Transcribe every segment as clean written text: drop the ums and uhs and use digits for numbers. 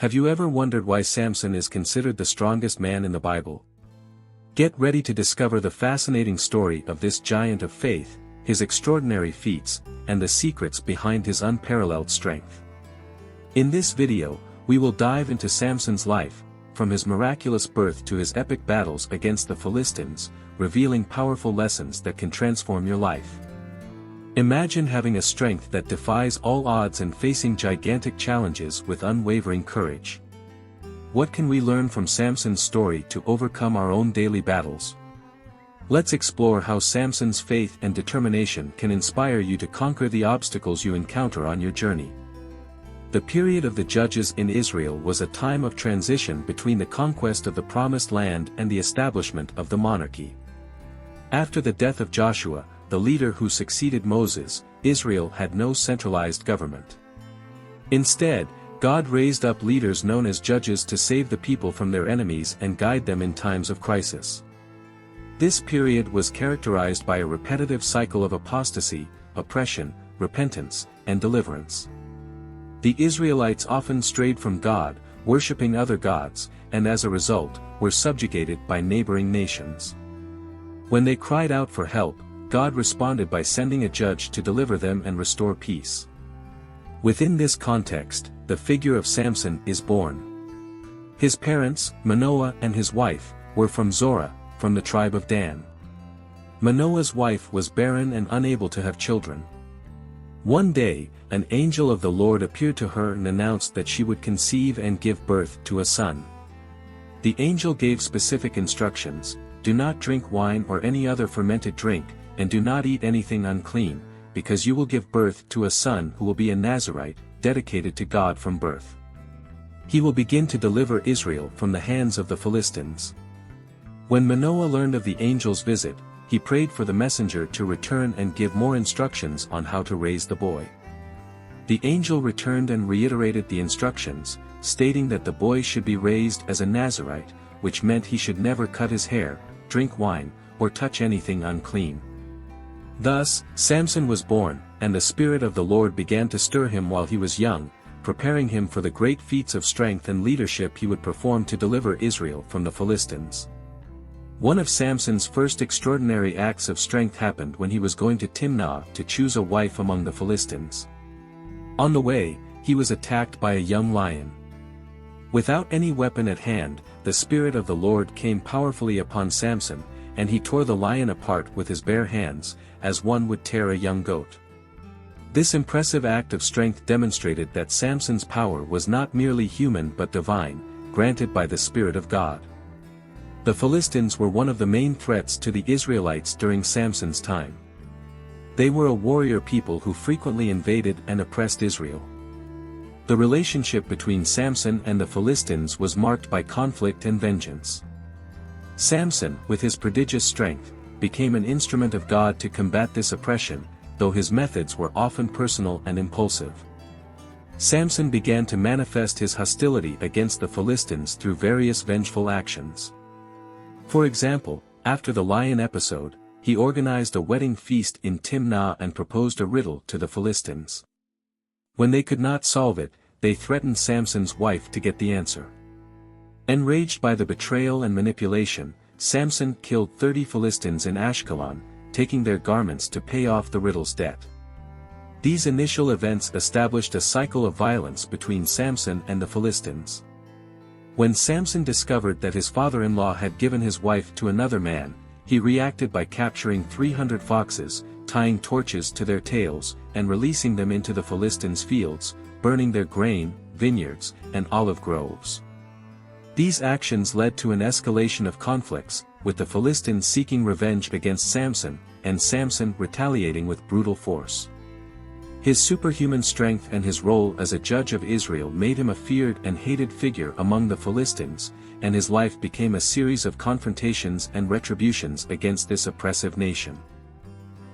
Have you ever wondered why Samson is considered the strongest man in the Bible? Get ready to discover the fascinating story of this giant of faith, his extraordinary feats, and the secrets behind his unparalleled strength. In this video, we will dive into Samson's life, from his miraculous birth to his epic battles against the Philistines, revealing powerful lessons that can transform your life. Imagine having a strength that defies all odds and facing gigantic challenges with unwavering courage. What can we learn from Samson's story to overcome our own daily battles? Let's explore how Samson's faith and determination can inspire you to conquer the obstacles you encounter on your journey. The period of the judges in Israel was a time of transition between the conquest of the Promised Land and the establishment of the monarchy. After the death of Joshua, the leader who succeeded Moses, Israel had no centralized government. Instead, God raised up leaders known as judges to save the people from their enemies and guide them in times of crisis. This period was characterized by a repetitive cycle of apostasy, oppression, repentance, and deliverance. The Israelites often strayed from God, worshipping other gods, and as a result, were subjugated by neighboring nations. When they cried out for help, God responded by sending a judge to deliver them and restore peace. Within this context, the figure of Samson is born. His parents, Manoah and his wife, were from Zorah, from the tribe of Dan. Manoah's wife was barren and unable to have children. One day, an angel of the Lord appeared to her and announced that she would conceive and give birth to a son. The angel gave specific instructions: do not drink wine or any other fermented drink, and do not eat anything unclean, because you will give birth to a son who will be a Nazarite, dedicated to God from birth. He will begin to deliver Israel from the hands of the Philistines. When Manoah learned of the angel's visit, he prayed for the messenger to return and give more instructions on how to raise the boy. The angel returned and reiterated the instructions, stating that the boy should be raised as a Nazarite, which meant he should never cut his hair, drink wine, or touch anything unclean. Thus, Samson was born, and the Spirit of the Lord began to stir him while he was young, preparing him for the great feats of strength and leadership he would perform to deliver Israel from the Philistines. One of Samson's first extraordinary acts of strength happened when he was going to Timnah to choose a wife among the Philistines. On the way, he was attacked by a young lion. Without any weapon at hand, the Spirit of the Lord came powerfully upon Samson, and he tore the lion apart with his bare hands, as one would tear a young goat. This impressive act of strength demonstrated that Samson's power was not merely human but divine, granted by the Spirit of God. The Philistines were one of the main threats to the Israelites during Samson's time. They were a warrior people who frequently invaded and oppressed Israel. The relationship between Samson and the Philistines was marked by conflict and vengeance. Samson, with his prodigious strength, became an instrument of God to combat this oppression, though his methods were often personal and impulsive. Samson began to manifest his hostility against the Philistines through various vengeful actions. For example, after the lion episode, he organized a wedding feast in Timnah and proposed a riddle to the Philistines. When they could not solve it, they threatened Samson's wife to get the answer. Enraged by the betrayal and manipulation, Samson killed 30 Philistines in Ashkelon, taking their garments to pay off the riddle's debt. These initial events established a cycle of violence between Samson and the Philistines. When Samson discovered that his father-in-law had given his wife to another man, he reacted by capturing 300 foxes, tying torches to their tails, and releasing them into the Philistines' fields, burning their grain, vineyards, and olive groves. These actions led to an escalation of conflicts, with the Philistines seeking revenge against Samson, and Samson retaliating with brutal force. His superhuman strength and his role as a judge of Israel made him a feared and hated figure among the Philistines, and his life became a series of confrontations and retributions against this oppressive nation.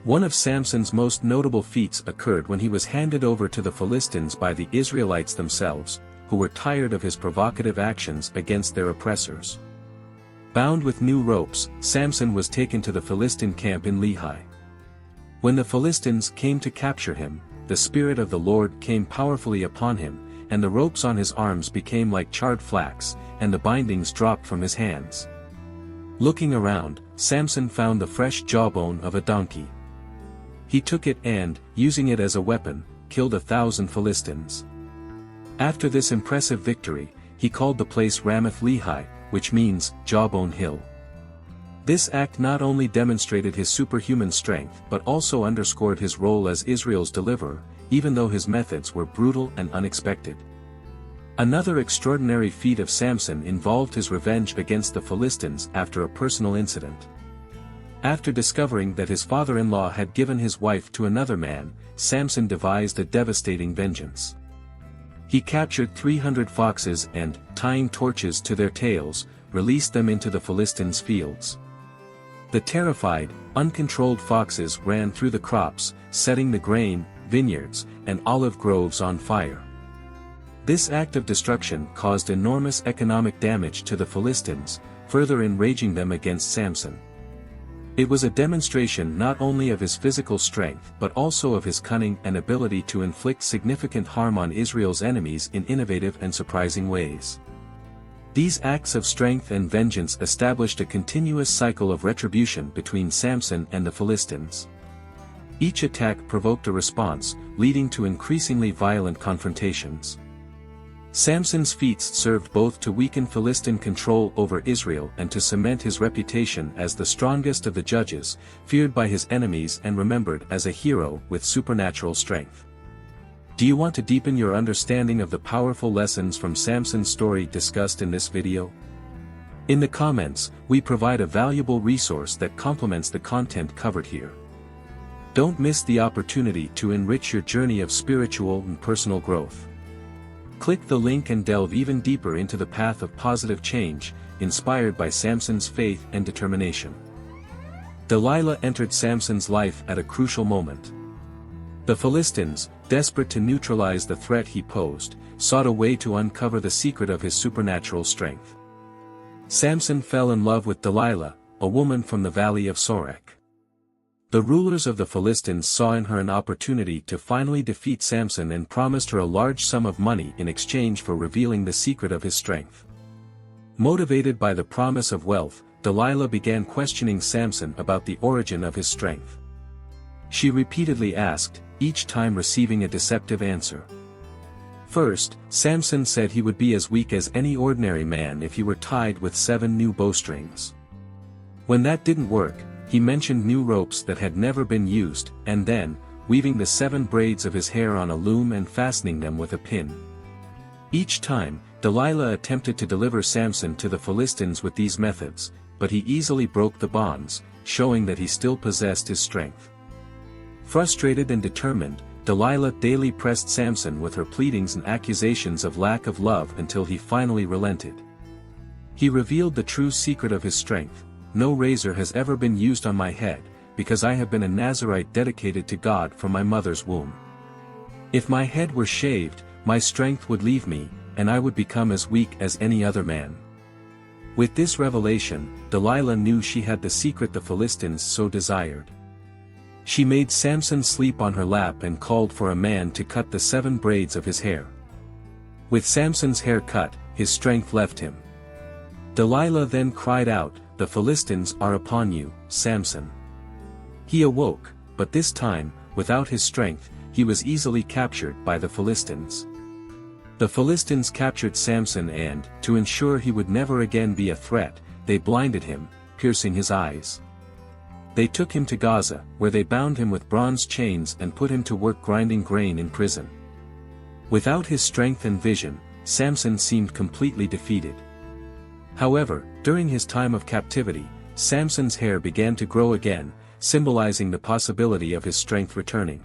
One of Samson's most notable feats occurred when he was handed over to the Philistines by the Israelites themselves, who were tired of his provocative actions against their oppressors. Bound with new ropes, Samson was taken to the Philistine camp in Lehi. When the Philistines came to capture him, the Spirit of the Lord came powerfully upon him, and the ropes on his arms became like charred flax, and the bindings dropped from his hands. Looking around, Samson found the fresh jawbone of a donkey. He took it and, using it as a weapon, killed 1,000 Philistines. After this impressive victory, he called the place Ramath-Lehi, which means, Jawbone Hill. This act not only demonstrated his superhuman strength but also underscored his role as Israel's deliverer, even though his methods were brutal and unexpected. Another extraordinary feat of Samson involved his revenge against the Philistines after a personal incident. After discovering that his father-in-law had given his wife to another man, Samson devised a devastating vengeance. He captured 300 foxes and, tying torches to their tails, released them into the Philistines' fields. The terrified, uncontrolled foxes ran through the crops, setting the grain, vineyards, and olive groves on fire. This act of destruction caused enormous economic damage to the Philistines, further enraging them against Samson. It was a demonstration not only of his physical strength but also of his cunning and ability to inflict significant harm on Israel's enemies in innovative and surprising ways. These acts of strength and vengeance established a continuous cycle of retribution between Samson and the Philistines. Each attack provoked a response, leading to increasingly violent confrontations. Samson's feats served both to weaken Philistine control over Israel and to cement his reputation as the strongest of the judges, feared by his enemies and remembered as a hero with supernatural strength. Do you want to deepen your understanding of the powerful lessons from Samson's story discussed in this video? In the comments, we provide a valuable resource that complements the content covered here. Don't miss the opportunity to enrich your journey of spiritual and personal growth. Click the link and delve even deeper into the path of positive change, inspired by Samson's faith and determination. Delilah entered Samson's life at a crucial moment. The Philistines, desperate to neutralize the threat he posed, sought a way to uncover the secret of his supernatural strength. Samson fell in love with Delilah, a woman from the valley of Sorek. The rulers of the Philistines saw in her an opportunity to finally defeat Samson and promised her a large sum of money in exchange for revealing the secret of his strength. Motivated by the promise of wealth, Delilah began questioning Samson about the origin of his strength. She repeatedly asked, each time receiving a deceptive answer. First, Samson said he would be as weak as any ordinary man if he were tied with 7 new bowstrings. When that didn't work, he mentioned new ropes that had never been used, and then, weaving the 7 braids of his hair on a loom and fastening them with a pin. Each time, Delilah attempted to deliver Samson to the Philistines with these methods, but he easily broke the bonds, showing that he still possessed his strength. Frustrated and determined, Delilah daily pressed Samson with her pleadings and accusations of lack of love until he finally relented. He revealed the true secret of his strength: "No razor has ever been used on my head, because I have been a Nazarite dedicated to God from my mother's womb. If my head were shaved, my strength would leave me, and I would become as weak as any other man." With this revelation, Delilah knew she had the secret the Philistines so desired. She made Samson sleep on her lap and called for a man to cut the 7 braids of his hair. With Samson's hair cut, his strength left him. Delilah then cried out, "The Philistines are upon you, Samson." He awoke, but this time, without his strength, he was easily captured by the Philistines. The Philistines captured Samson and, to ensure he would never again be a threat, they blinded him, piercing his eyes. They took him to Gaza, where they bound him with bronze chains and put him to work grinding grain in prison. Without his strength and vision, Samson seemed completely defeated. However, during his time of captivity, Samson's hair began to grow again, symbolizing the possibility of his strength returning.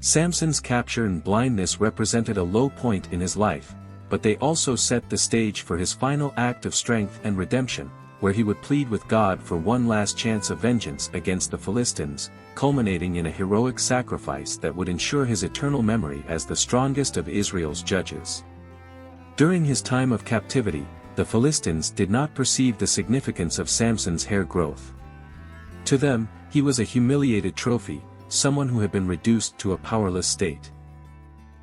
Samson's capture and blindness represented a low point in his life, but they also set the stage for his final act of strength and redemption, where he would plead with God for one last chance of vengeance against the Philistines, culminating in a heroic sacrifice that would ensure his eternal memory as the strongest of Israel's judges. During his time of captivity, the Philistines did not perceive the significance of Samson's hair growth. To them, he was a humiliated trophy, someone who had been reduced to a powerless state.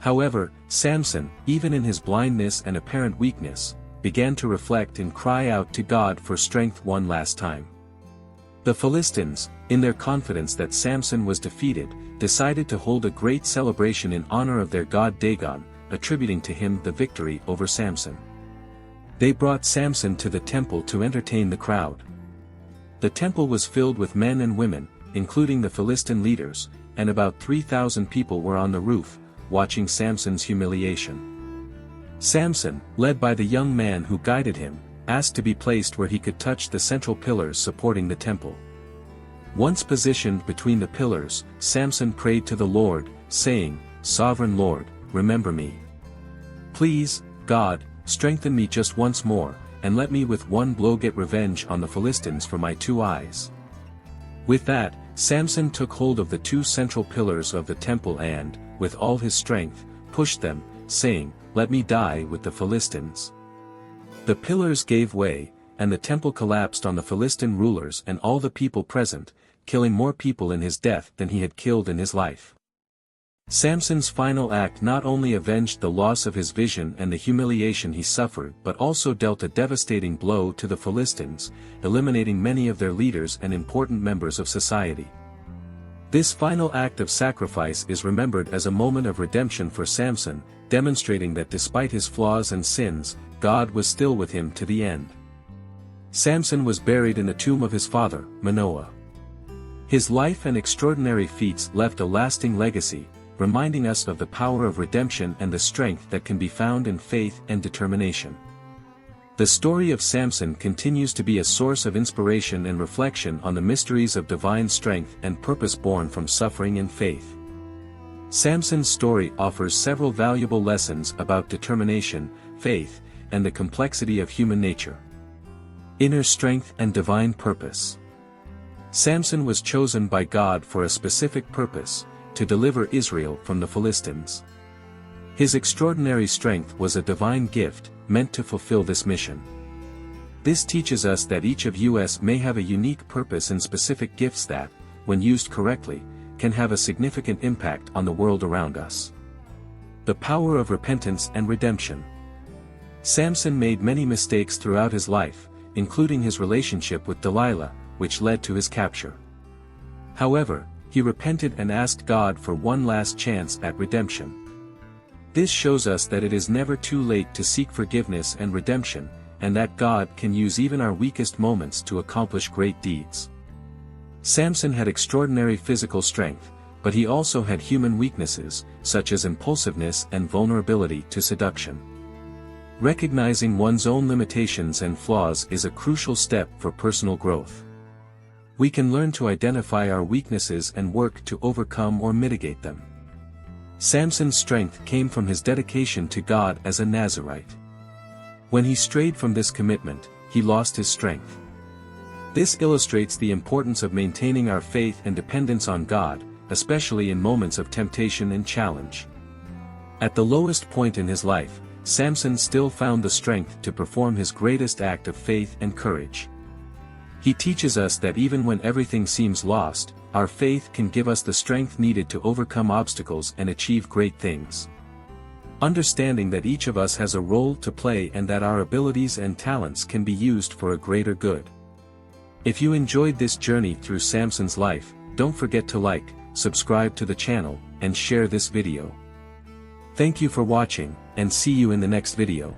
However, Samson, even in his blindness and apparent weakness, began to reflect and cry out to God for strength one last time. The Philistines, in their confidence that Samson was defeated, decided to hold a great celebration in honor of their god Dagon, attributing to him the victory over Samson. They brought Samson to the temple to entertain the crowd. The temple was filled with men and women, including the Philistine leaders, and about 3,000 people were on the roof, watching Samson's humiliation. Samson, led by the young man who guided him, asked to be placed where he could touch the central pillars supporting the temple. Once positioned between the pillars, Samson prayed to the Lord, saying, "Sovereign Lord, remember me. Please, God, strengthen me just once more, and let me with one blow get revenge on the Philistines for my 2 eyes." With that, Samson took hold of the 2 central pillars of the temple and, with all his strength, pushed them, saying, "Let me die with the Philistines." The pillars gave way, and the temple collapsed on the Philistine rulers and all the people present, killing more people in his death than he had killed in his life. Samson's final act not only avenged the loss of his vision and the humiliation he suffered but also dealt a devastating blow to the Philistines, eliminating many of their leaders and important members of society. This final act of sacrifice is remembered as a moment of redemption for Samson, demonstrating that despite his flaws and sins, God was still with him to the end. Samson was buried in the tomb of his father, Manoah. His life and extraordinary feats left a lasting legacy, reminding us of the power of redemption and the strength that can be found in faith and determination. The story of Samson continues to be a source of inspiration and reflection on the mysteries of divine strength and purpose born from suffering and faith. Samson's story offers several valuable lessons about determination, faith, and the complexity of human nature. Inner strength and divine purpose. Samson was chosen by God for a specific purpose, to deliver Israel from the Philistines. His extraordinary strength was a divine gift, meant to fulfill this mission. This teaches us that each of us may have a unique purpose and specific gifts that, when used correctly, can have a significant impact on the world around us. The power of repentance and redemption. Samson made many mistakes throughout his life, including his relationship with Delilah, which led to his capture. However, he repented and asked God for one last chance at redemption. This shows us that it is never too late to seek forgiveness and redemption, and that God can use even our weakest moments to accomplish great deeds. Samson had extraordinary physical strength, but he also had human weaknesses, such as impulsiveness and vulnerability to seduction. Recognizing one's own limitations and flaws is a crucial step for personal growth. We can learn to identify our weaknesses and work to overcome or mitigate them. Samson's strength came from his dedication to God as a Nazarite. When he strayed from this commitment, he lost his strength. This illustrates the importance of maintaining our faith and dependence on God, especially in moments of temptation and challenge. At the lowest point in his life, Samson still found the strength to perform his greatest act of faith and courage. He teaches us that even when everything seems lost, our faith can give us the strength needed to overcome obstacles and achieve great things. Understanding that each of us has a role to play and that our abilities and talents can be used for a greater good. If you enjoyed this journey through Samson's life, don't forget to like, subscribe to the channel, and share this video. Thank you for watching, and see you in the next video.